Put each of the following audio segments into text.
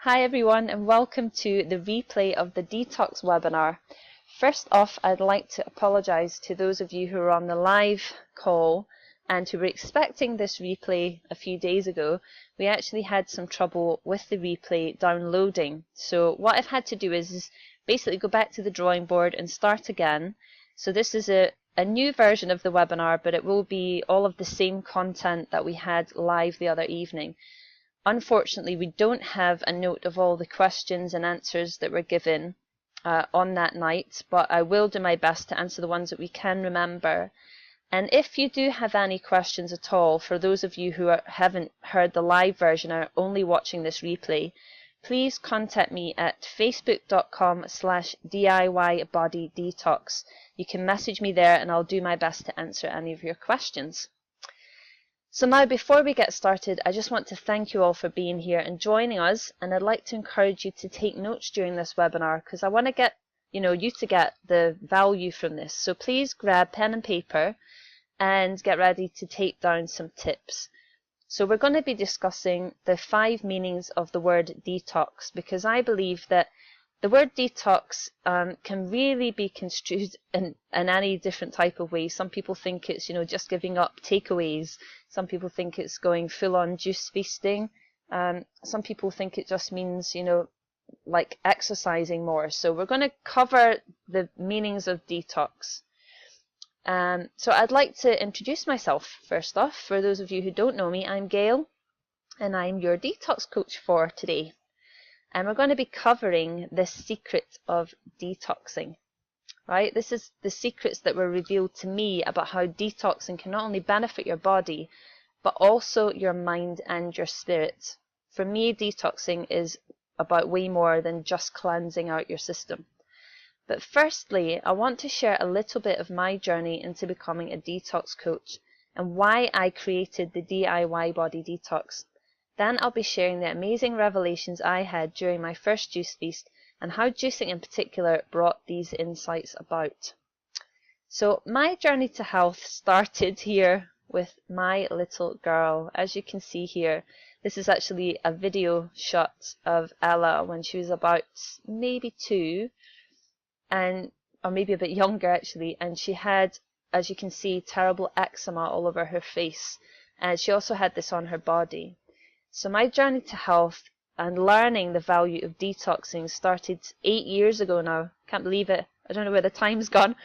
Hi everyone, and welcome to the replay of the Detox webinar. First off, I'd like to apologise to those of you who are on the live call and who were expecting this replay a few days ago. We actually had some trouble with the replay downloading. So what I've had to do is basically go back to the drawing board and start again. So this is a new version of the webinar, but it will be all of the same content that we had live the other evening. Unfortunately, we don't have a note of all the questions and answers that were given on that night, but I will do my best to answer the ones that we can remember. And if you do have any questions at all, for those of you who haven't heard the live version or are only watching this replay, please contact me at facebook.com/DIYBodyDetox. You can message me there and I'll do my best to answer any of your questions. So now, before we get started, I just want to thank you all for being here and joining us, and I'd like to encourage you to take notes during this webinar because I want to get you to get the value from this. So please grab pen and paper and get ready to take down some tips. So we're going to be discussing the 5 meanings of the word detox, because I believe that the word detox can really be construed in any different type of way. Some people think it's just giving up takeaways. Some people think it's going full-on juice feasting. Some people think it just means like exercising more. So we're going to cover the meanings of detox. So I'd like to introduce myself first off. For those of you who don't know me, I'm Gail, and I'm your detox coach for today. And we're going to be covering the secret of detoxing, right? This is the secrets that were revealed to me about how detoxing can not only benefit your body, but also your mind and your spirit. For me, detoxing is about way more than just cleansing out your system. But firstly, I want to share a little bit of my journey into becoming a detox coach and why I created the DIY Body Detox. Then I'll be sharing the amazing revelations I had during my first juice feast and how juicing in particular brought these insights about. So my journey to health started here with my little girl. As you can see here, this is actually a video shot of Ella when she was about maybe 2, or maybe a bit younger actually, and she had, as you can see, terrible eczema all over her face, and she also had this on her body. So my journey to health and learning the value of detoxing started 8 years ago now. Can't believe it. I don't know where the time's gone.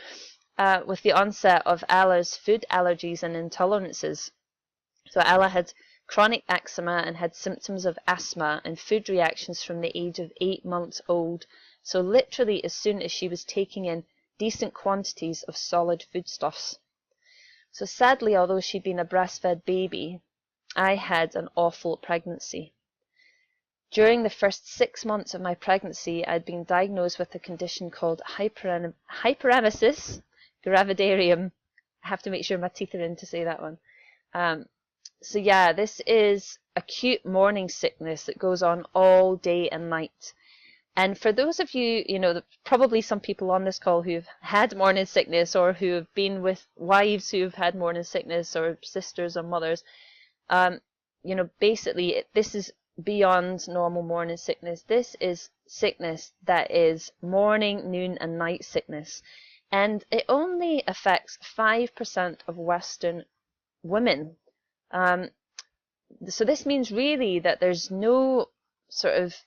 With the onset of Ella's food allergies and intolerances. So Ella had chronic eczema and had symptoms of asthma and food reactions from the age of 8 months old. So literally as soon as she was taking in decent quantities of solid foodstuffs. So sadly, although she'd been a breastfed baby, I had an awful pregnancy. During the first 6 months of my pregnancy, I'd been diagnosed with a condition called Hyperemisis Gravidarium. I have to make sure my teeth are in to say that one. So yeah, this is acute morning sickness that goes on all day and night. And for those of you, probably some people on this call who've had morning sickness or who have been with wives who've had morning sickness or sisters or mothers, basically this is beyond normal morning sickness. This is sickness that is morning, noon and night sickness. And it only affects 5% of Western women. So this means really that there's no sort of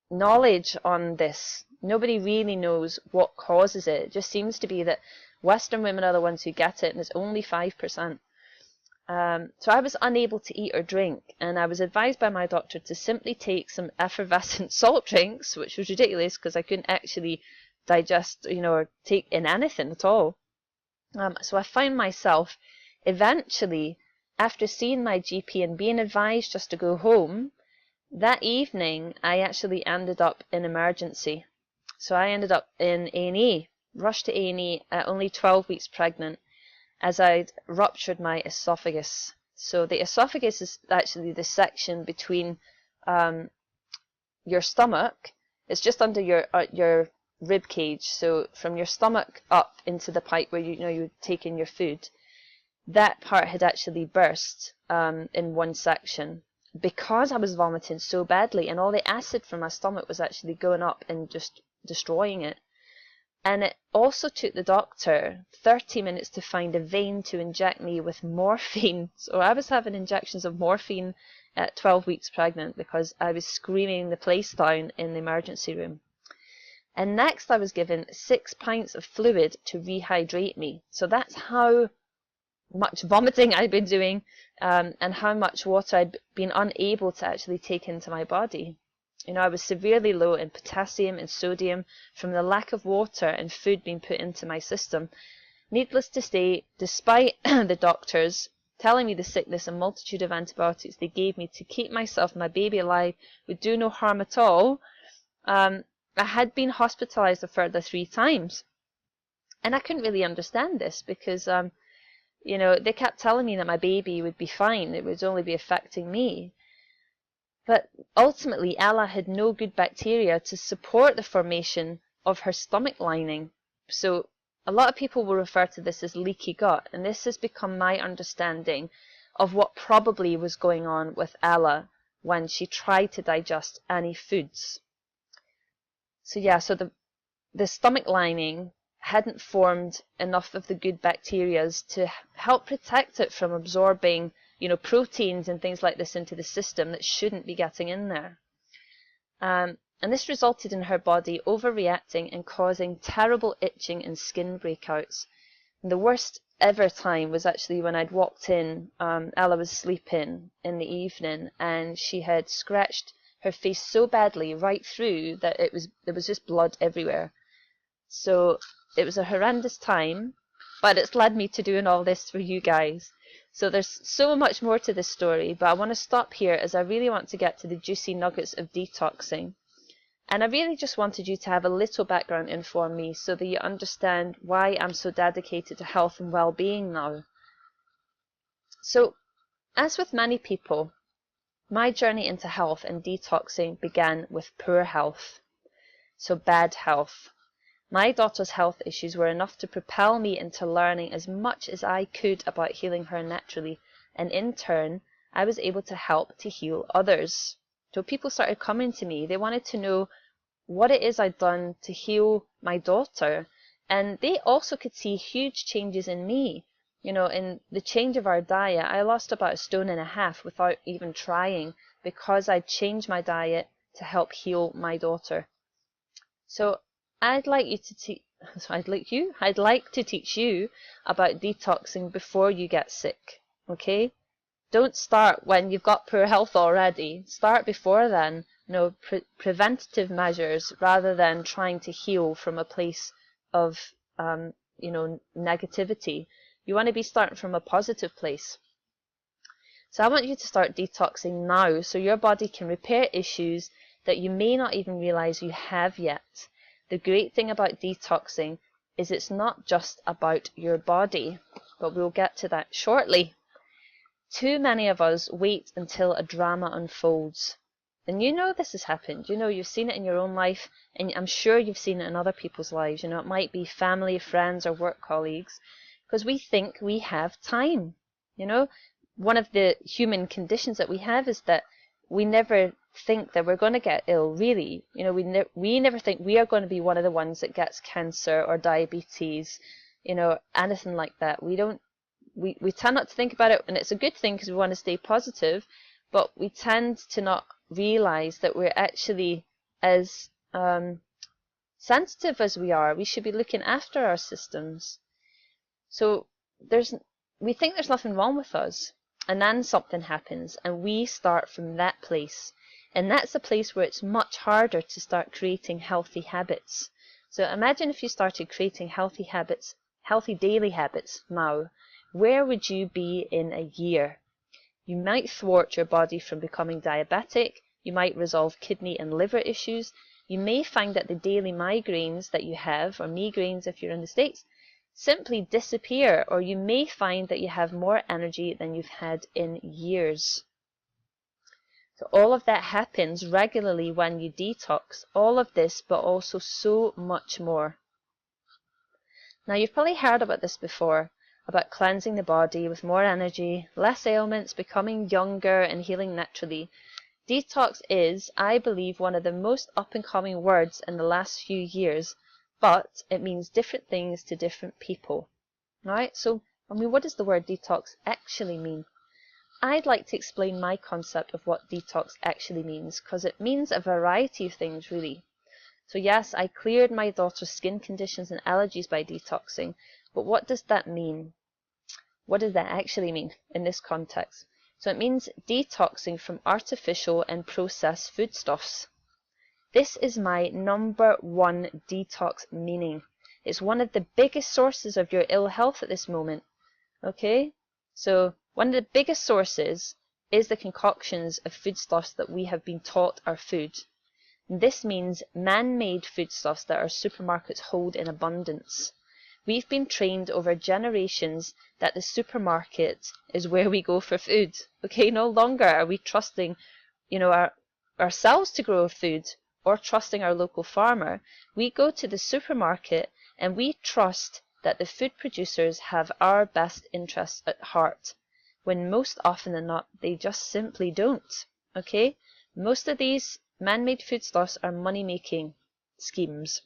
knowledge on this. Nobody really knows what causes it. It just seems to be that Western women are the ones who get it, and it's only 5%. So I was unable to eat or drink, and I was advised by my doctor to simply take some effervescent salt drinks, which was ridiculous because I couldn't actually digest, or take in anything at all. So I found myself eventually, after seeing my GP and being advised just to go home, that evening I actually ended up in emergency. So I ended up in A&E, rushed to A&E at only 12 weeks pregnant, as I'd ruptured my esophagus. So the esophagus is actually the section between your stomach. It's just under your rib cage. So from your stomach up into the pipe where you take in your food, that part had actually burst in one section. because I was vomiting so badly, and all the acid from my stomach was actually going up and just destroying it. And it also took the doctor 30 minutes to find a vein to inject me with morphine. So I was having injections of morphine at 12 weeks pregnant because I was screaming the place down in the emergency room. And next I was given 6 pints of fluid to rehydrate me. So that's how much vomiting I'd been doing, and how much water I'd been unable to actually take into my body. I was severely low in potassium and sodium from the lack of water and food being put into my system. Needless to say, despite the doctors telling me the sickness and multitude of antibiotics they gave me to keep myself and my baby alive would do no harm at all, I had been hospitalized a further 3 times. And I couldn't really understand this because, they kept telling me that my baby would be fine. It would only be affecting me. But ultimately, Ella had no good bacteria to support the formation of her stomach lining. So a lot of people will refer to this as leaky gut, and this has become my understanding of what probably was going on with Ella when she tried to digest any foods. So the stomach lining hadn't formed enough of the good bacteria to help protect it from absorbing proteins and things like this into the system that shouldn't be getting in there. And this resulted in her body overreacting and causing terrible itching and skin breakouts. And the worst ever time was actually when I'd walked in. Ella was sleeping in the evening, and she had scratched her face so badly right through that there was just blood everywhere. So it was a horrendous time, but it's led me to doing all this for you guys. So there's so much more to this story, but I want to stop here as I really want to get to the juicy nuggets of detoxing. And I really just wanted you to have a little background info on me so that you understand why I'm so dedicated to health and well-being now. So, as with many people, my journey into health and detoxing began with poor health. So bad health. My daughter's health issues were enough to propel me into learning as much as I could about healing her naturally, and in turn, I was able to help to heal others. So people started coming to me. They wanted to know what it is I'd done to heal my daughter, and they also could see huge changes in me. In the change of our diet, I lost about 1.5 stones without even trying because I'd changed my diet to help heal my daughter. So I'd like to teach you about detoxing before you get sick, okay? Don't start when you've got poor health already. Start before then. Preventative measures rather than trying to heal from a place of, negativity. You want to be starting from a positive place. So I want you to start detoxing now so your body can repair issues that you may not even realize you have yet. The great thing about detoxing is it's not just about your body, but we'll get to that shortly. Too many of us wait until a drama unfolds. And this has happened. You've seen it in your own life, and I'm sure you've seen it in other people's lives. It might be family, friends, or work colleagues, because we think we have time. One of the human conditions that we have is that we never think that we're going to get ill, really. We never think we are going to be one of the ones that gets cancer or diabetes, anything like that. We tend not to think about it, and it's a good thing because we want to stay positive, but we tend to not realize that we're actually as sensitive as we are. We should be looking after our systems. So we think there's nothing wrong with us, and then something happens, and we start from that place. And that's a place where it's much harder to start creating healthy habits. So imagine if you started creating healthy habits, healthy daily habits now. Where would you be in a year? You might thwart your body from becoming diabetic. You might resolve kidney and liver issues. You may find that the daily migraines that you have, or migraines if you're in the States, simply disappear, or you may find that you have more energy than you've had in years. So all of that happens regularly when you detox. All of this, but also so much more. Now, you've probably heard about this before. about cleansing the body with more energy, less ailments, becoming younger and healing naturally. Detox is, I believe, one of the most up-and-coming words in the last few years, but it means different things to different people. Alright, so, what does the word detox actually mean? I'd like to explain my concept of what detox actually means, because it means a variety of things, really. So yes, I cleared my daughter's skin conditions and allergies by detoxing, but what does that mean? What does that actually mean in this context? So it means detoxing from artificial and processed foodstuffs. This is my number one detox meaning. It's one of the biggest sources of your ill health at this moment. Okay? So one of the biggest sources is the concoctions of foodstuffs that we have been taught are food. This means man-made foodstuffs that our supermarkets hold in abundance. We've been trained over generations that the supermarket is where we go for food. Okay, no longer are we trusting, ourselves to grow food or trusting our local farmer. We go to the supermarket and we trust that the food producers have our best interests at heart, when most often than not, they just simply don't. Okay, most of these man-made foodstuffs are money-making schemes.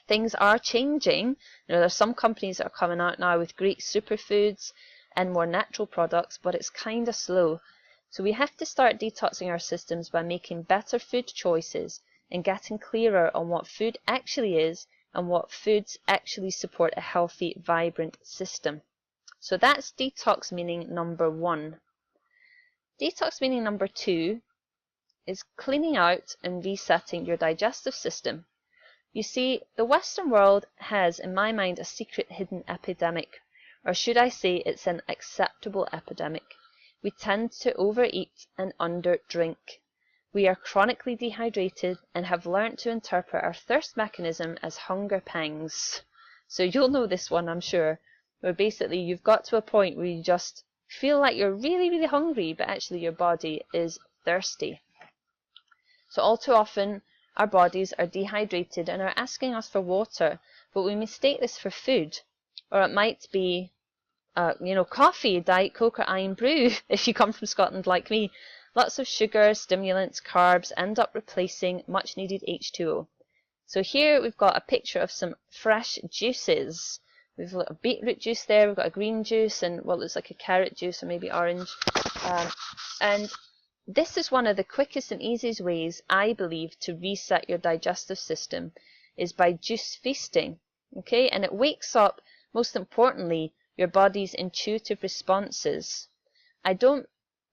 Things are changing. There's some companies that are coming out now with great superfoods and more natural products, but it's kind of slow. So we have to start detoxing our systems by making better food choices and getting clearer on what food actually is and what foods actually support a healthy, vibrant system. So that's detox meaning number one. Detox meaning number two is cleaning out and resetting your digestive system. You see, the Western world has, in my mind, a secret hidden epidemic, or should I say it's an acceptable epidemic. We tend to overeat and underdrink. We are chronically dehydrated and have learnt to interpret our thirst mechanism as hunger pangs. So you'll know this one, I'm sure, where basically you've got to a point where you just feel like you're really, really hungry, but actually your body is thirsty. So all too often, our bodies are dehydrated and are asking us for water, but we mistake this for food. Or it might be, coffee, Diet Coke or Iron Brew, if you come from Scotland like me. Lots of sugar, stimulants, carbs end up replacing much needed H2O. So here we've got a picture of some fresh juices. We've got a beetroot juice there, we've got a green juice, and what looks like a carrot juice or maybe orange. And this is one of the quickest and easiest ways, I believe, to reset your digestive system, is by juice feasting. Okay, and it wakes up, most importantly, your body's intuitive responses. I don't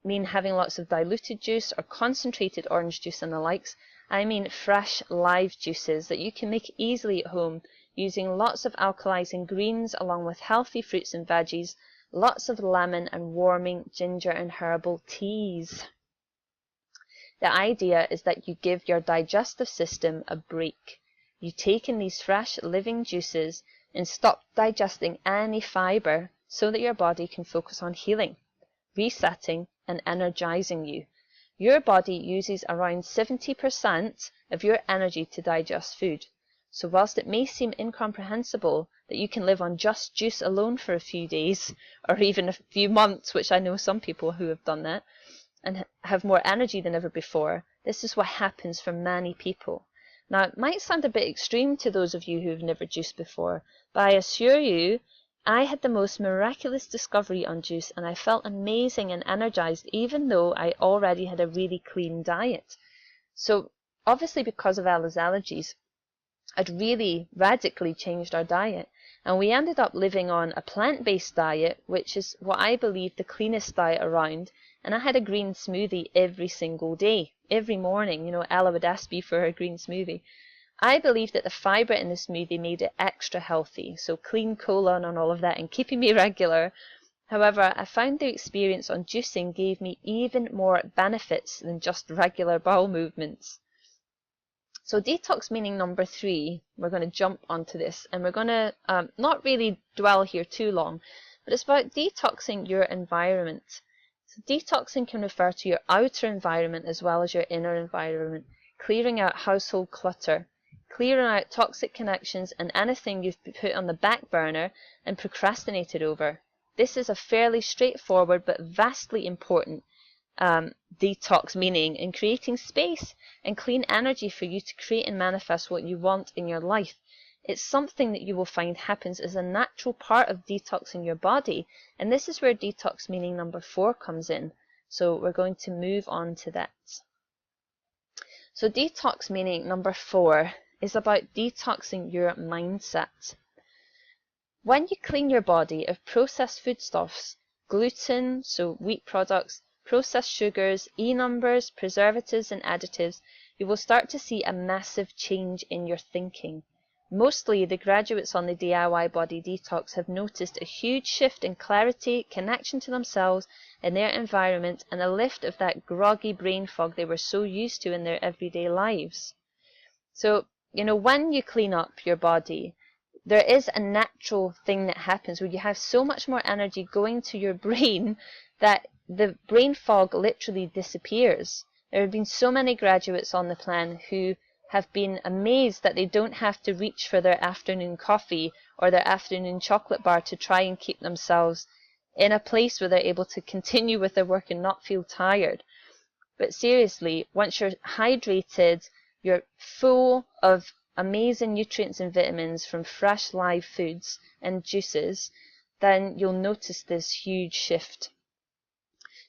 mean having lots of diluted juice or concentrated orange juice and the likes. I mean fresh, live juices that you can make easily at home using lots of alkalizing greens along with healthy fruits and veggies, lots of lemon and warming ginger and herbal teas. The idea is that you give your digestive system a break. You take in these fresh, living juices and stop digesting any fiber so that your body can focus on healing, resetting, and energizing you. Your body uses around 70% of your energy to digest food. So whilst it may seem incomprehensible that you can live on just juice alone for a few days, or even a few months, which I know some people who have done that, and have more energy than ever before, this is what happens for many people. Now, it might sound a bit extreme to those of you who have never juiced before, but I assure you, I had the most miraculous discovery on juice, and I felt amazing and energized even though I already had a really clean diet. So, obviously because of Ella's allergies, I'd really radically changed our diet, and we ended up living on a plant-based diet, which is what I believe the cleanest diet around. And I had a green smoothie every single day, every morning. Ella would ask me for her green smoothie. I believe that the fibre in the smoothie made it extra healthy, so clean colon and all of that, and keeping me regular. However, I found the experience on juicing gave me even more benefits than just regular bowel movements. So detox meaning number 3, we're going to jump onto this, and we're going to not really dwell here too long, but it's about detoxing your environment. So detoxing can refer to your outer environment as well as your inner environment, clearing out household clutter, clearing out toxic connections and anything you've put on the back burner and procrastinated over. this is a fairly straightforward but vastly important detox, meaning in creating space and clean energy for you to create and manifest what you want in your life. It's something that you will find happens as a natural part of detoxing your body, and this is where detox meaning number 4 comes in. So we're going to move on to that. So detox meaning number 4 is about detoxing your mindset. When you clean your body of processed foodstuffs, gluten, so wheat products, processed sugars, E-numbers, preservatives and additives, you will start to see a massive change in your thinking. Mostly the graduates on the DIY Body Detox have noticed a huge shift in clarity, connection to themselves and their environment, and a lift of that groggy brain fog they were so used to in their everyday lives. So, when you clean up your body, there is a natural thing that happens where you have so much more energy going to your brain that the brain fog literally disappears. There have been so many graduates on the plan who have been amazed that they don't have to reach for their afternoon coffee or their afternoon chocolate bar to try and keep themselves in a place where they're able to continue with their work and not feel tired. But seriously, once you're hydrated, you're full of amazing nutrients and vitamins from fresh live foods and juices, then you'll notice this huge shift.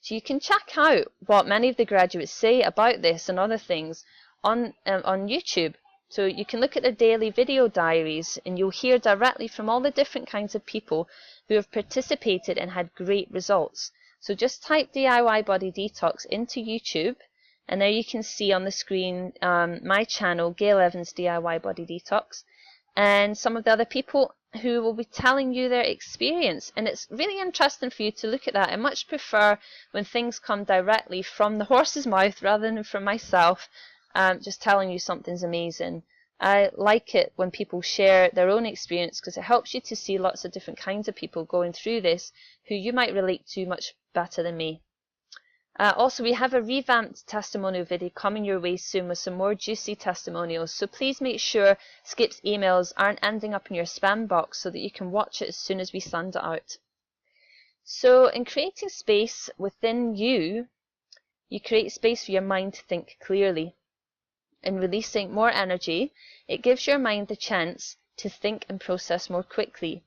So you can check out what many of the graduates say about this and other things on YouTube. So you can look at their daily video diaries and you'll hear directly from all the different kinds of people who have participated and had great results. So just type DIY Body Detox into YouTube, and there you can see on the screen my channel, Gail Evans DIY Body Detox, and some of the other people who will be telling you their experience. And it's really interesting for you to look at that. I much prefer when things come directly from the horse's mouth rather than from myself, just telling you something's amazing. I like it when people share their own experience because it helps you to see lots of different kinds of people going through this who you might relate to much better than me. Also, we have a revamped testimonial video coming your way soon with some more juicy testimonials, so please make sure Skip's emails aren't ending up in your spam box so that you can watch it as soon as we send it out. So in creating space within you, you create space for your mind to think clearly. In releasing more energy, it gives your mind the chance to think and process more quickly.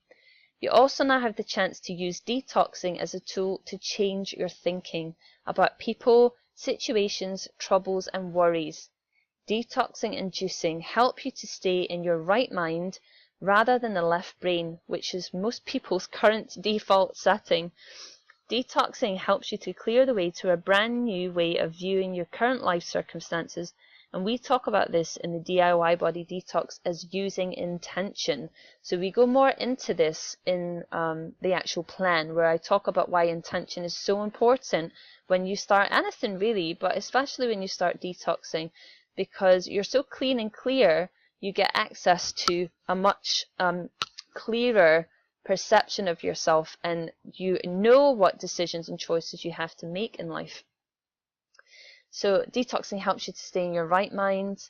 You also now have the chance to use detoxing as a tool to change your thinking about people, situations, troubles and worries. Detoxing and juicing help you to stay in your right mind rather than the left brain, which is most people's current default setting. Detoxing helps you to clear the way to a brand new way of viewing your current life circumstances, and we talk about this in the DIY Body Detox as using intention. So we go more into this in the actual plan, where I talk about why intention is so important when you start anything really, but especially when you start detoxing, because you're so clean and clear, you get access to a much clearer perception of yourself, and you know what decisions and choices you have to make in life. So detoxing helps you to stay in your right mind.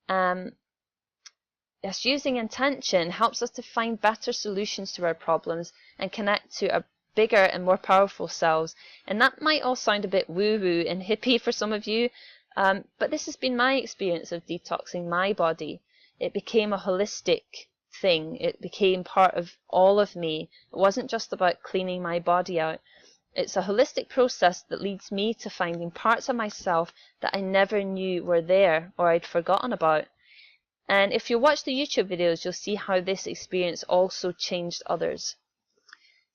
Yes, using intention helps us to find better solutions to our problems and connect to a bigger and more powerful selves. And that might all sound a bit woo-woo and hippie for some of you, but this has been my experience of detoxing my body. It became a holistic thing. It became part of all of me. It wasn't just about cleaning my body out. It's a holistic process that leads me to finding parts of myself that I never knew were there or I'd forgotten about. And if you watch the YouTube videos, you'll see how this experience also changed others.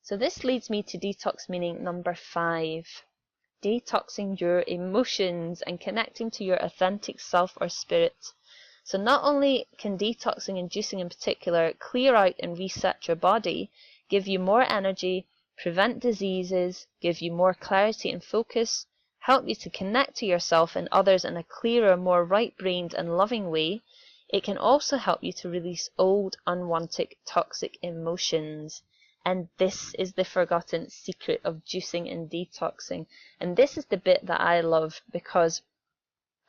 So this leads me to detox meaning number 5. Detoxing your emotions and connecting to your authentic self or spirit. So not only can detoxing and juicing in particular clear out and reset your body, give you more energy, prevent diseases, give you more clarity and focus, help you to connect to yourself and others in a clearer, more right-brained and loving way, it can also help you to release old, unwanted, toxic emotions. And this is the forgotten secret of juicing and detoxing. And this is the bit that I love, because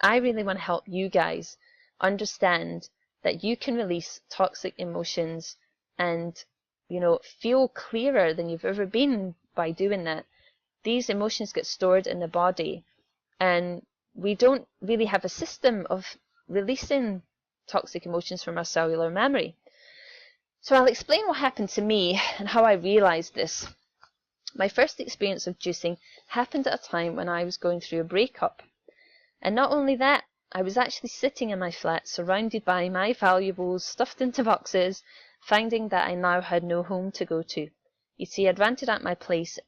I really want to help you guys understand that you can release toxic emotions and feel clearer than you've ever been by doing that. These emotions get stored in the body, and we don't really have a system of releasing toxic emotions from our cellular memory. So I'll explain what happened to me and how I realized this. My first experience of juicing happened at a time when I was going through a breakup. And not only that, I was actually sitting in my flat surrounded by my valuables stuffed into boxes, finding that I now had no home to go to. You see, I'd rented out my place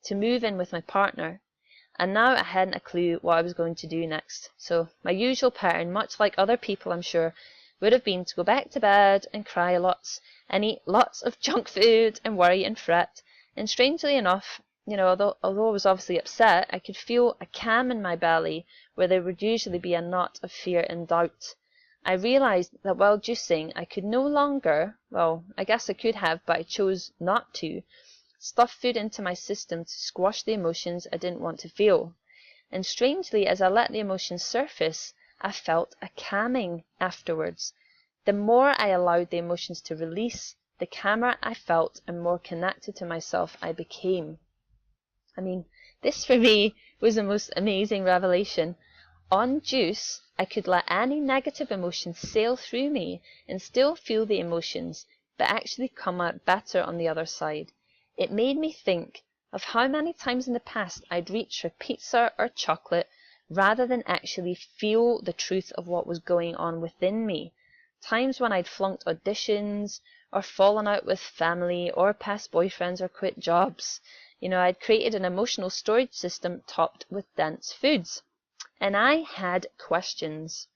to move in with my partner, and now I hadn't a clue what I was going to do next. So my usual pattern, much like other people I'm sure, would have been to go back to bed and cry lots and eat lots of junk food and worry and fret. And strangely enough, although I was obviously upset, I could feel a calm in my belly where there would usually be a knot of fear and doubt. I realized that while juicing, I could no longer, well, I guess I could have, but I chose not to, stuff food into my system to squash the emotions I didn't want to feel. And strangely, as I let the emotions surface, I felt a calming afterwards. The more I allowed the emotions to release, the calmer I felt and more connected to myself I became. I mean, this for me was the most amazing revelation. On juice, I could let any negative emotions sail through me and still feel the emotions, but actually come out better on the other side. It made me think of how many times in the past I'd reached for pizza or chocolate rather than actually feel the truth of what was going on within me. Times when I'd flunked auditions or fallen out with family or past boyfriends or quit jobs. I'd created an emotional storage system topped with dense foods. And I had questions.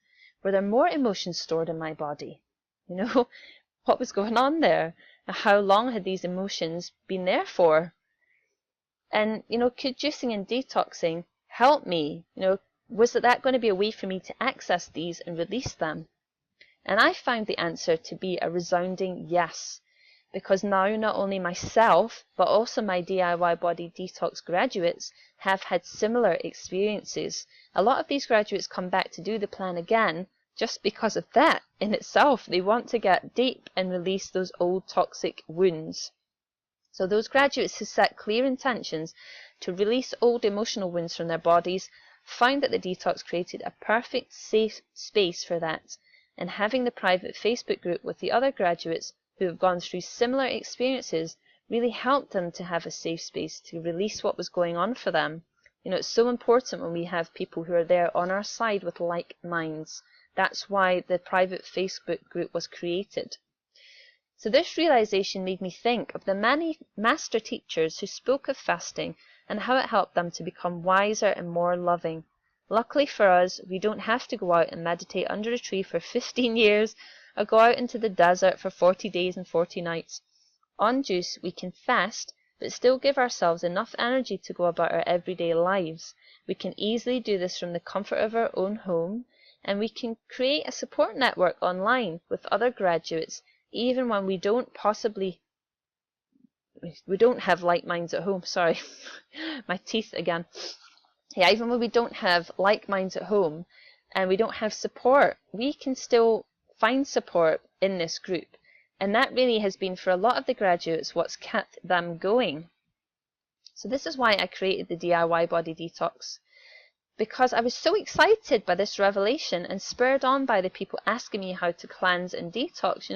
Were there more emotions stored in my body? What was going on there? How long had these emotions been there for? And, could juicing and detoxing help me? Was that going to be a way for me to access these and release them? And I found the answer to be a resounding yes, because now not only myself, but also my DIY Body Detox graduates have had similar experiences. A lot of these graduates come back to do the plan again just because of that in itself. They want to get deep and release those old toxic wounds. So those graduates who set clear intentions to release old emotional wounds from their bodies found that the detox created a perfect safe space for that. And having the private Facebook group with the other graduates who have gone through similar experiences really helped them to have a safe space to release what was going on for them. It's so important when we have people who are there on our side with like minds. That's why the private Facebook group was created. So this realization made me think of the many master teachers who spoke of fasting and how it helped them to become wiser and more loving. Luckily for us, we don't have to go out and meditate under a tree for 15 years or go out into the desert for 40 days and 40 nights. On juice, we can fast, but still give ourselves enough energy to go about our everyday lives. We can easily do this from the comfort of our own home, and we can create a support network online with other graduates, even when we don't have like minds at home. Sorry, my teeth again. Yeah, even when we don't have like minds at home and we don't have support, we can still find support in this group. And that really has been, for a lot of the graduates, what's kept them going. So this is why I created the DIY Body Detox, because I was so excited by this revelation and spurred on by the people asking me how to cleanse and detox.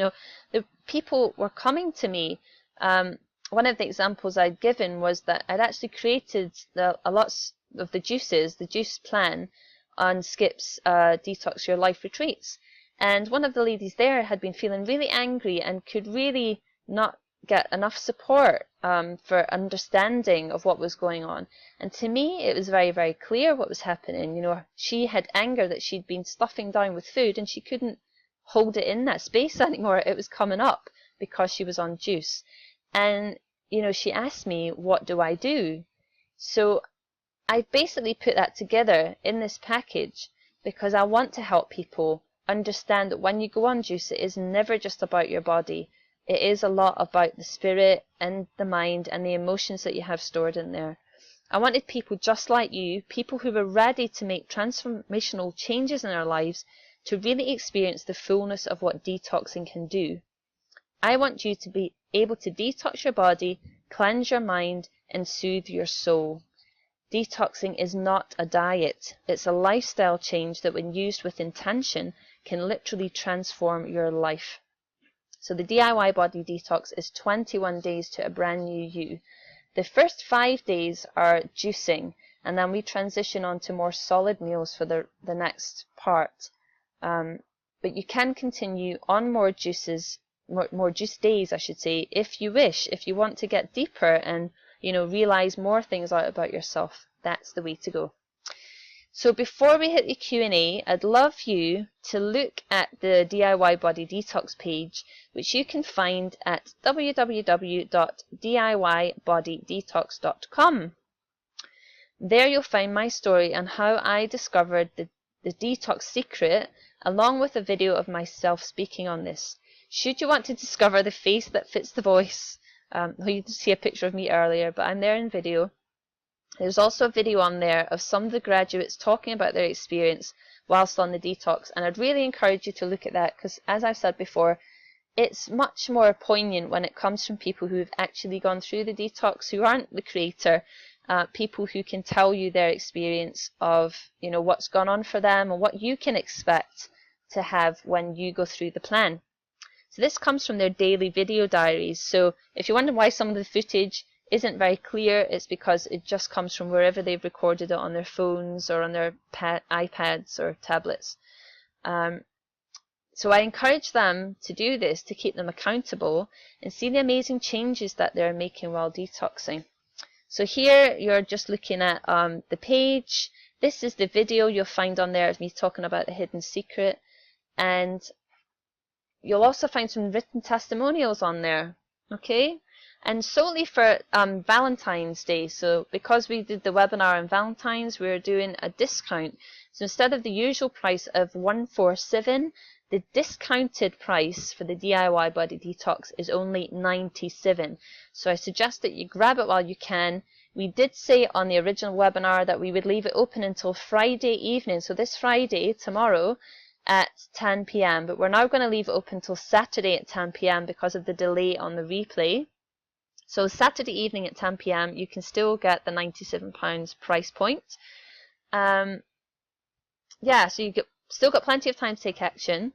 The people were coming to me. One of the examples I'd given was that I'd actually created a lot of the juice plan on Skip's Detox Your Life retreats. And one of the ladies there had been feeling really angry and could really not get enough support for understanding of what was going on. And to me, it was very, very clear what was happening. She had anger that she'd been stuffing down with food and she couldn't hold it in that space anymore. It was coming up because she was on juice. And, she asked me, what do I do? So I basically put that together in this package because I want to help people understand that when you go on juice, it is never just about your body. It is a lot about the spirit and the mind and the emotions that you have stored in there. I wanted people just like you, people who were ready to make transformational changes in their lives, to really experience the fullness of what detoxing can do. I want you to be able to detox your body, cleanse your mind, and soothe your soul. Detoxing is not a diet. It's a lifestyle change that, when used with intention, can literally transform your life. So the DIY body detox is 21 days to a brand new you. The first 5 days are juicing, and then we transition on to more solid meals for the next part. But you can continue on more juices, more juice days, I should say, if you wish. If you want to get deeper and realize more things out about yourself, that's the way to go. So before we hit the Q&A, I'd love you to look at the DIY Body Detox page, which you can find at www.diybodydetox.com. There you'll find my story on how I discovered the detox secret, along with a video of myself speaking on this. Should you want to discover the face that fits the voice, you did see a picture of me earlier, but I'm there in video. There's also a video on there of some of the graduates talking about their experience whilst on the detox, and I'd really encourage you to look at that, because as I've said before, it's much more poignant when it comes from people who've actually gone through the detox, who aren't the creator, people who can tell you their experience of what's gone on for them and what you can expect to have when you go through the plan. So this comes from their daily video diaries. So if you wonder why some of the footage isn't very clear, it's because it just comes from wherever they've recorded it, on their phones or on their iPads or tablets. So I encourage them to do this to keep them accountable and see the amazing changes that they're making while detoxing. So here you're just looking at the page. This is the video you'll find on there of me talking about the hidden secret, and you'll also find some written testimonials on there, okay? And solely for Valentine's Day, so because we did the webinar on Valentine's, we're doing a discount. So instead of the usual price of $147, the discounted price for the DIY Body Detox is only $97. So I suggest that you grab it while you can. We did say on the original webinar that we would leave it open until Friday evening, so this Friday, tomorrow, at 10 p.m. But we're now going to leave it open until Saturday at 10 p.m. because of the delay on the replay. So Saturday evening at 10 p.m. you can still get the £97 price point. Yeah, so you still got plenty of time to take action,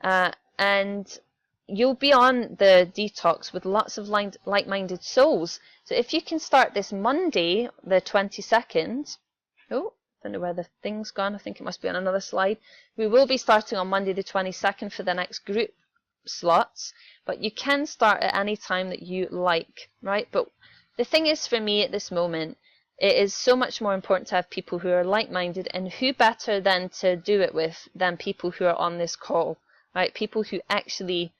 and you'll be on the detox with lots of like-minded souls. So if you can start this Monday, the 22nd, oh, I don't know where the thing's gone, I think it must be on another slide. We will be starting on Monday the 22nd for the next group slots, but you can start at any time that you like, right? But the thing is, for me at this moment, it is so much more important to have people who are like-minded, and who better than to do it with than people who are on this call, right? People who actually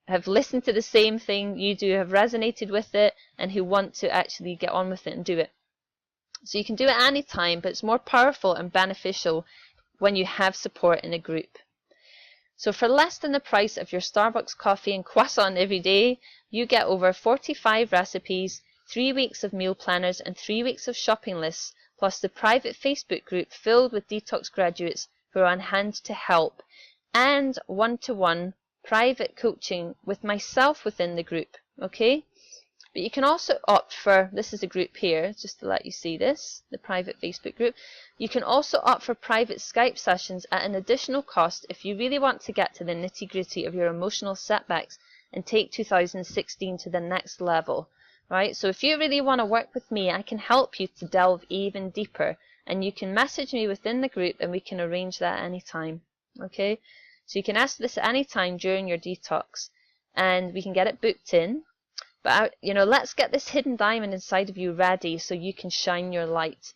have listened to the same thing you do, have resonated with it, and who want to actually get on with it and do it. So you can do it any time, but it's more powerful and beneficial when you have support in a group. So for less than the price of your Starbucks coffee and croissant every day, you get over 45 recipes, 3 weeks of meal planners, and 3 weeks of shopping lists, plus the private Facebook group filled with detox graduates who are on hand to help, and one-to-one private coaching with myself within the group, okay? But you can also opt for, this is a group here, just to let you see this, the private Facebook group. You can also opt for private Skype sessions at an additional cost if you really want to get to the nitty-gritty of your emotional setbacks and take 2016 to the next level, right? So if you really want to work with me, I can help you to delve even deeper, and you can message me within the group and we can arrange that anytime, okay? So you can ask this at any time during your detox and we can get it booked in. But, let's get this hidden diamond inside of you ready so you can shine your light.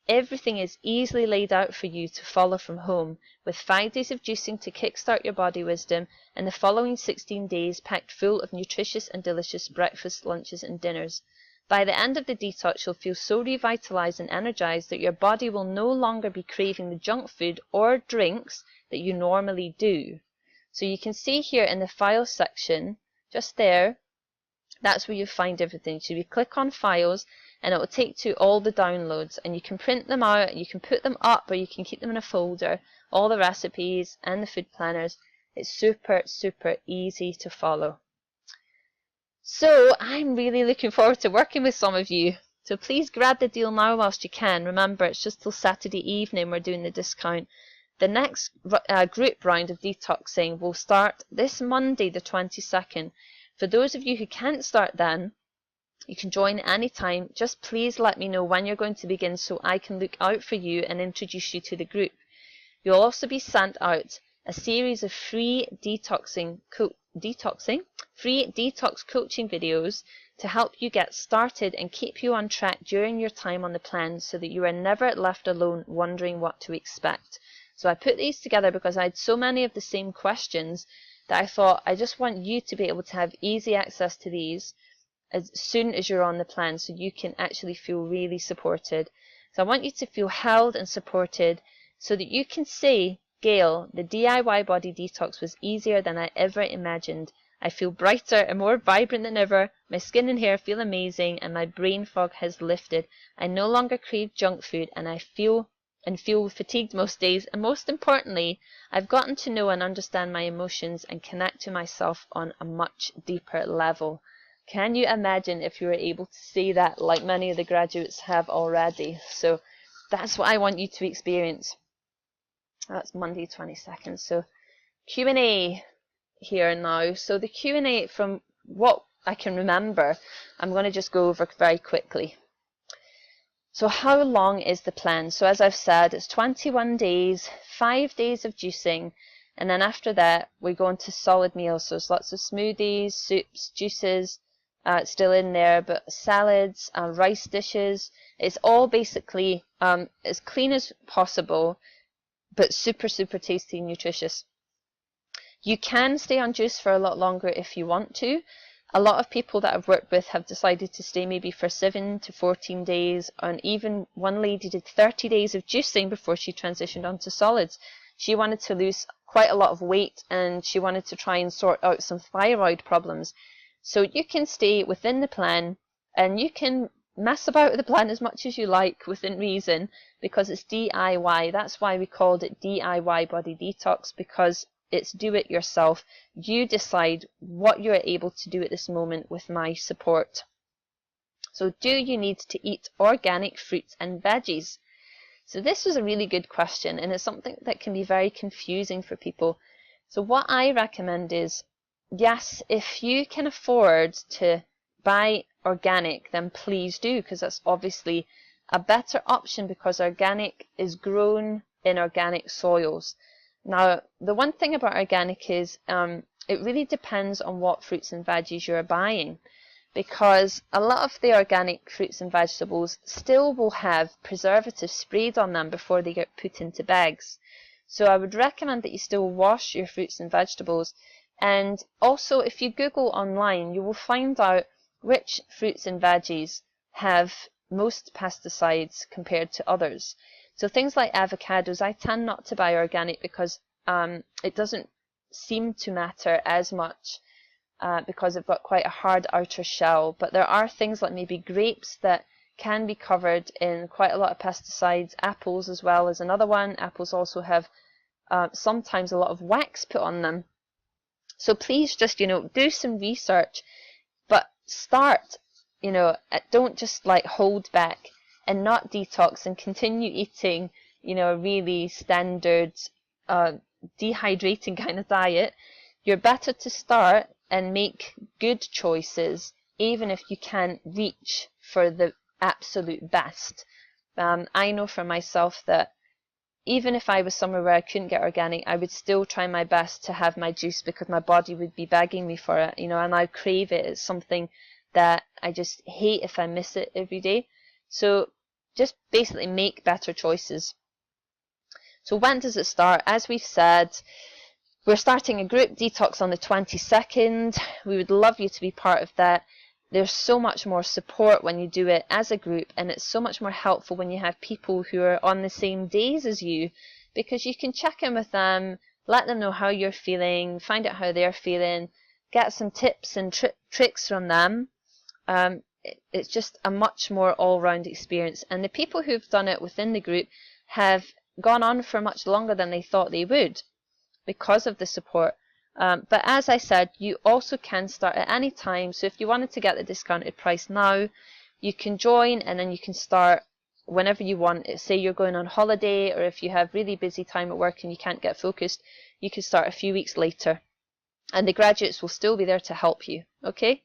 Everything is easily laid out for you to follow from home, with 5 days of juicing to kickstart your body wisdom, and the following 16 days packed full of nutritious and delicious breakfasts, lunches, and dinners. By the end of the detox, you'll feel so revitalized and energized that your body will no longer be craving the junk food or drinks that you normally do. So you can see here in the files section, just there, that's where you find everything. So you click on files and it will take to all the downloads, and you can print them out, you can put them up, or you can keep them in a folder, all the recipes and the food planners. It's super, super easy to follow. So I'm really looking forward to working with some of you. So please grab the deal now whilst you can. Remember, it's just till Saturday evening we're doing the discount. The next group round of detoxing will start this Monday, the 22nd. For those of you who can't start then, you can join anytime. Just please let me know when you're going to begin so I can look out for you and introduce you to the group. You'll also be sent out a series of free detox coaching videos to help you get started and keep you on track during your time on the plan so that you are never left alone wondering what to expect. So I put these together because I had so many of the same questions that I thought I just want you to be able to have easy access to these as soon as you're on the plan so you can actually feel really supported. So I want you to feel held and supported so that you can say, Gail, the DIY body detox was easier than I ever imagined. I feel brighter and more vibrant than ever. My skin and hair feel amazing and my brain fog has lifted. I no longer crave junk food and I feel fatigued most days. And most importantly, I've gotten to know and understand my emotions and connect to myself on a much deeper level. Can you imagine if you were able to say that like many of the graduates have already? So that's what I want you to experience. That's Monday 22nd. So Q&A here now. So the Q&A, from what I can remember, I'm going to just go over very quickly. So how long is the plan? So as I've said, it's 21 days, 5 days of juicing, and then after that we go into solid meals. So there's lots of smoothies, soups, juices, still in there, but salads, rice dishes. It's all basically as clean as possible, but super, super tasty and nutritious. You can stay on juice for a lot longer if you want to. A lot of people that I've worked with have decided to stay maybe for 7 to 14 days, and even one lady did 30 days of juicing before she transitioned onto solids. She wanted to lose quite a lot of weight and she wanted to try and sort out some thyroid problems. So you can stay within the plan and you can mess about with the plan as much as you like within reason, because it's DIY. That's why we called it DIY Body Detox, because it's do it yourself. You decide what you're able to do at this moment with my support. So do you need to eat organic fruits and veggies? So this was a really good question, and it's something that can be very confusing for people. So what I recommend is, yes, if you can afford to buy organic, then please do, because that's obviously a better option, because organic is grown in organic soils. Now, the one thing about organic is it really depends on what fruits and veggies you're buying, because a lot of the organic fruits and vegetables still will have preservatives sprayed on them before they get put into bags. So I would recommend that you still wash your fruits and vegetables. And also, if you Google online, you will find out which fruits and veggies have most pesticides compared to others. So things like avocados, I tend not to buy organic because it doesn't seem to matter as much because they've got quite a hard outer shell. But there are things like maybe grapes that can be covered in quite a lot of pesticides. Apples as well is another one. Apples also have sometimes a lot of wax put on them. So please just, do some research, but start, don't just like hold back and not detox and continue eating, a really standard dehydrating kind of diet. You're better to start and make good choices, even if you can't reach for the absolute best. I know for myself that even if I was somewhere where I couldn't get organic, I would still try my best to have my juice because my body would be begging me for it, and I crave it. It's something that I just hate if I miss it every day. So just basically make better choices. So when does it start? As we've said, we're starting a group detox on the 22nd. We would love you to be part of that. There's so much more support when you do it as a group, and it's so much more helpful when you have people who are on the same days as you, because you can check in with them, let them know how you're feeling, find out how they're feeling, get some tips and tricks from them. It's just a much more all-round experience, and the people who've done it within the group have gone on for much longer than they thought they would because of the support. But as I said, you also can start at any time. So if you wanted to get the discounted price now, you can join and then you can start whenever you want. Say you're going on holiday, or if you have really busy time at work and you can't get focused, you can start a few weeks later. And the graduates will still be there to help you, okay?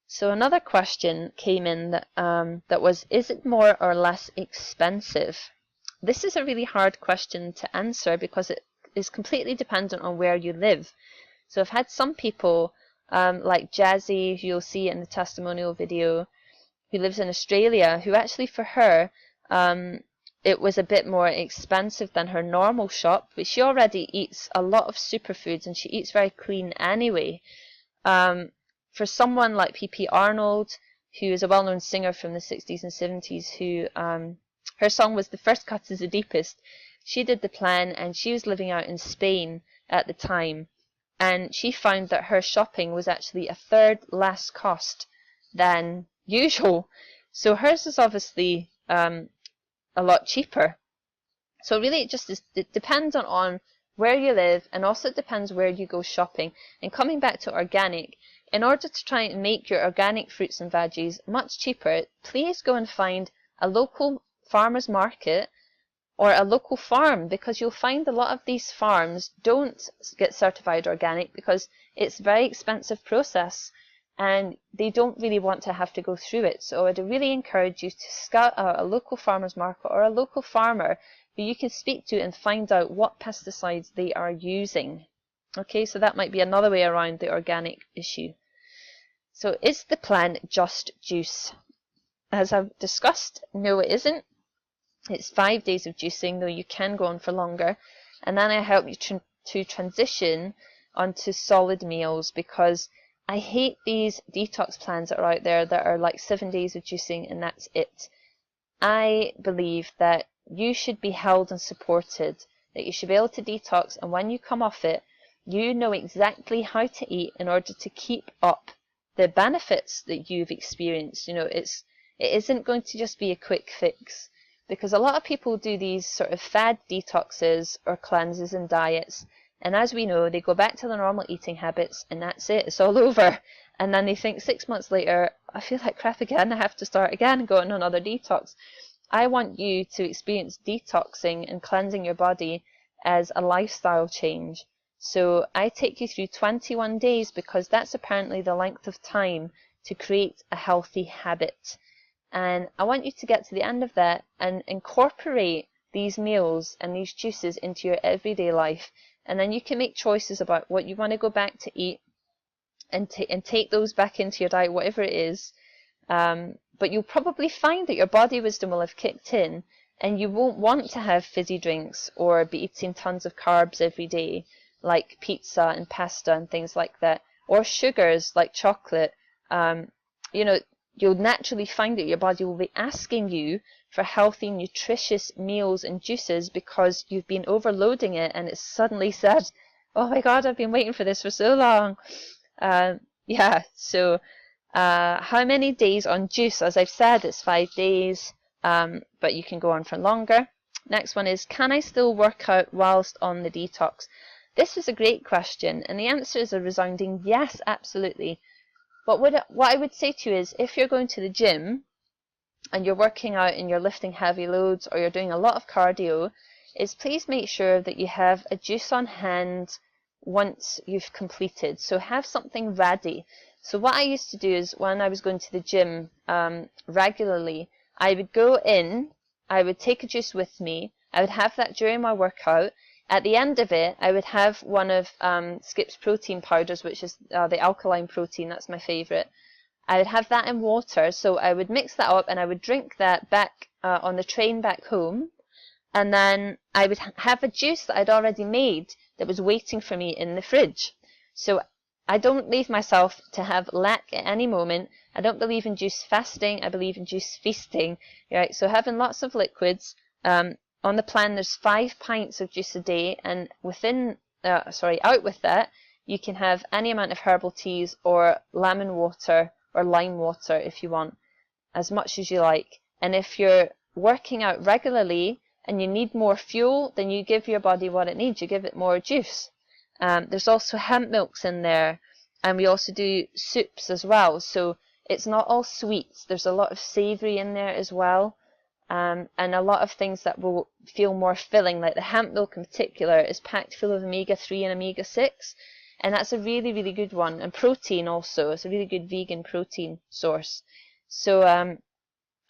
So another question came in that was, is it more or less expensive? This is a really hard question to answer because it is completely dependent on where you live. So I've had some people, like Jazzy, who you'll see in the testimonial video, who lives in Australia, who actually for her, it was a bit more expensive than her normal shop, but she already eats a lot of superfoods and she eats very clean anyway. For someone like P.P. Arnold, who is a well-known singer from the 60s and 70s, who her song was "The First Cut is the Deepest," she did the plan and she was living out in Spain at the time, and she found that her shopping was actually a third less cost than usual. So hers is obviously a lot cheaper. So really it depends on where you live, and also it depends where you go shopping. And coming back to organic, in order to try and make your organic fruits and veggies much cheaper, please go and find a local farmer's market or a local farm, because you'll find a lot of these farms don't get certified organic because it's a very expensive process and they don't really want to have to go through it. So I'd really encourage you to scout out a local farmer's market or a local farmer who you can speak to and find out what pesticides they are using. Okay, so that might be another way around the organic issue. So is the plan just juice? As I've discussed, no it isn't. It's 5 days of juicing, though you can go on for longer. And then I help you to transition onto solid meals, because I hate these detox plans that are out there that are like 7 days of juicing and that's it. I believe that you should be held and supported, that you should be able to detox, and when you come off it, you know exactly how to eat in order to keep up the benefits that you've experienced. You know, it isn't going to just be a quick fix, because a lot of people do these sort of fad detoxes or cleanses and diets, and as we know, they go back to their normal eating habits and that's it, it's all over. And then they think 6 months later, I feel like crap again, I have to start again and go on another detox. I want you to experience detoxing and cleansing your body as a lifestyle change. So I take you through 21 days because that's apparently the length of time to create a healthy habit. And I want you to get to the end of that and incorporate these meals and these juices into your everyday life. And then you can make choices about what you want to go back to eat and take those back into your diet, whatever it is. But you'll probably find that your body wisdom will have kicked in and you won't want to have fizzy drinks or be eating tons of carbs every day, like pizza and pasta and things like that, or sugars like chocolate. You know, you'll naturally find that your body will be asking you for healthy, nutritious meals and juices because you've been overloading it and it's suddenly said, oh my God, I've been waiting for this for so long. Yeah, so how many days on juice? As I've said, it's 5 days, but you can go on for longer. Next one is, can I still work out whilst on the detox? This is a great question, and the answer is a resounding yes, absolutely. But what I would say to you is, if you're going to the gym and you're working out and you're lifting heavy loads or you're doing a lot of cardio, is please make sure that you have a juice on hand once you've completed. So have something ready. So what I used to do is, when I was going to the gym regularly, I would go in, I would take a juice with me, I would have that during my workout. At the end of it, I would have one of Skip's protein powders, which is the alkaline protein. That's my favourite. I would have that in water, so I would mix that up and I would drink that back on the train back home. And then I would have a juice that I'd already made that was waiting for me in the fridge. So I don't leave myself to have lack at any moment. I don't believe in juice fasting. I believe in juice feasting. Right? So having lots of liquids. On the plan, there's 5 pints of juice a day, and out with that, you can have any amount of herbal teas or lemon water or lime water if you want, as much as you like. And if you're working out regularly and you need more fuel, then you give your body what it needs. You give it more juice. There's also hemp milks in there, and we also do soups as well. So it's not all sweets. There's a lot of savoury in there as well, and a lot of things that will feel more filling. Like the hemp milk in particular is packed full of omega-3 and omega-6, and that's a really, really good one. And protein also. It's a really good vegan protein source. So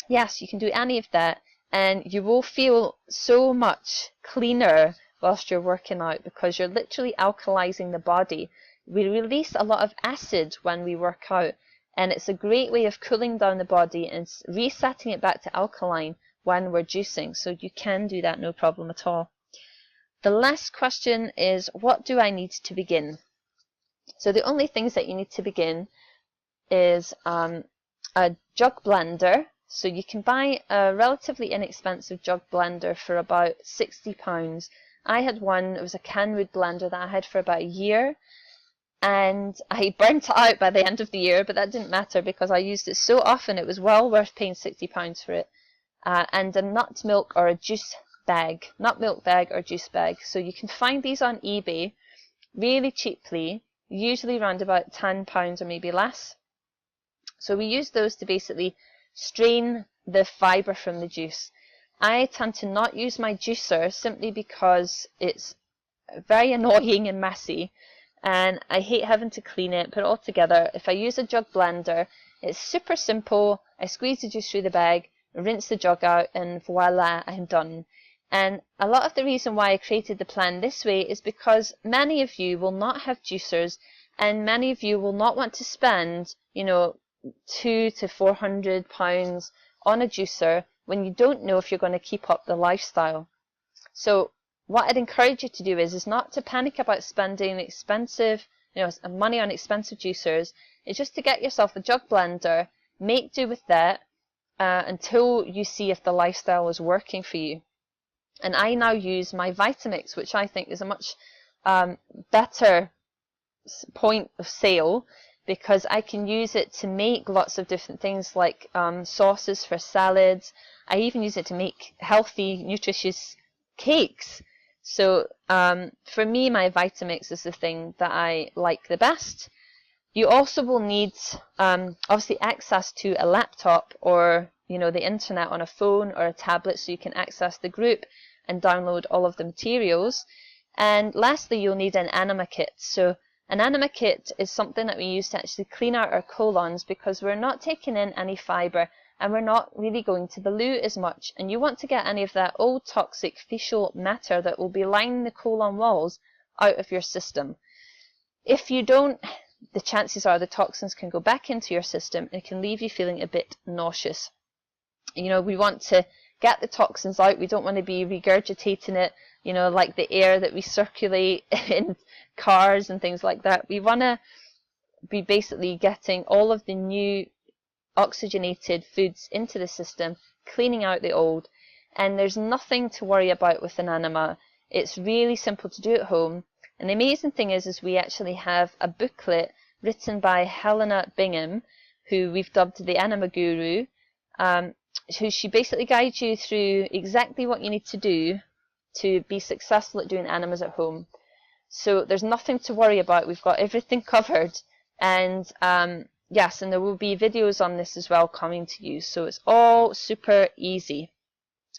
yes, you can do any of that, and you will feel so much cleaner whilst you're working out, because you're literally alkalizing the body. We release a lot of acid when we work out, and it's a great way of cooling down the body and resetting it back to alkaline when we're juicing. So you can do that, no problem at all. The last question is, what do I need to begin? So the only things that you need to begin is a jug blender. So you can buy a relatively inexpensive jug blender for about £60. I had one, it was a Canwood blender that I had for about a year, and I burnt it out by the end of the year, but that didn't matter because I used it so often it was well worth paying £60 for it. And a nut milk or a juice bag, nut milk bag or juice bag. So you can find these on eBay really cheaply, usually around about £10 or maybe less. So we use those to basically strain the fibre from the juice. I tend to not use my juicer simply because it's very annoying and messy, and I hate having to clean it, put it all together. If I use a jug blender, it's super simple. I squeeze the juice through the bag, rinse the jug out, and voila, I'm done. And a lot of the reason why I created the plan this way is because many of you will not have juicers, and many of you will not want to spend, you know, £200 to £400 on a juicer when you don't know if you're going to keep up the lifestyle. So what I'd encourage you to do is not to panic about spending expensive, money on expensive juicers. It's just to get yourself a jug blender, make do with that until you see if the lifestyle is working for you. And I now use my Vitamix, which I think is a much better point of sale, because I can use it to make lots of different things like sauces for salads. I even use it to make healthy, nutritious cakes. So for me, my Vitamix is the thing that I like the best. You also will need obviously access to a laptop or the internet on a phone or a tablet, so you can access the group and download all of the materials. And lastly, you'll need an enema kit. So an enema kit is something that we use to actually clean out our colons, because we're not taking in any fibre and we're not really going to the loo as much, and you want to get any of that old toxic fecal matter that will be lining the colon walls out of your system. If you don't, the chances are the toxins can go back into your system and can leave you feeling a bit nauseous. We want to get the toxins out. We don't want to be regurgitating it, like the air that we circulate in cars and things like that. We want to be basically getting all of the new oxygenated foods into the system, cleaning out the old. And there's nothing to worry about with an enema. It's really simple to do at home. And the amazing thing is we actually have a booklet written by Helena Bingham, who we've dubbed the Enema Guru, who she basically guides you through exactly what you need to do to be successful at doing enemas at home. So there's nothing to worry about. We've got everything covered. And yes, and there will be videos on this as well coming to you. So it's all super easy.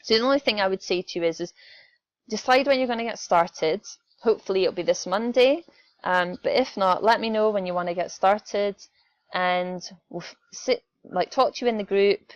So the only thing I would say to you is decide when you're going to get started. Hopefully it'll be this Monday. But if not, let me know when you want to get started, and we'll talk to you in the group,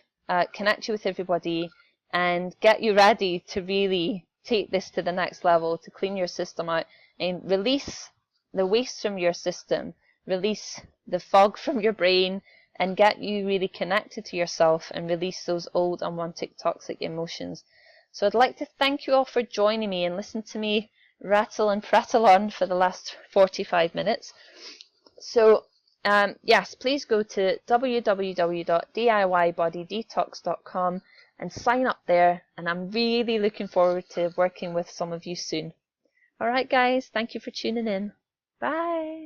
connect you with everybody, and get you ready to really take this to the next level, to clean your system out and release the waste from your system, release the fog from your brain, and get you really connected to yourself and release those old unwanted toxic emotions. So I'd like to thank you all for joining me and listen to me rattle and prattle on for the last 45 minutes. So yes, please go to www.diybodydetox.com and sign up there, and I'm really looking forward to working with some of you soon. Alright guys, thank you for tuning in. Bye!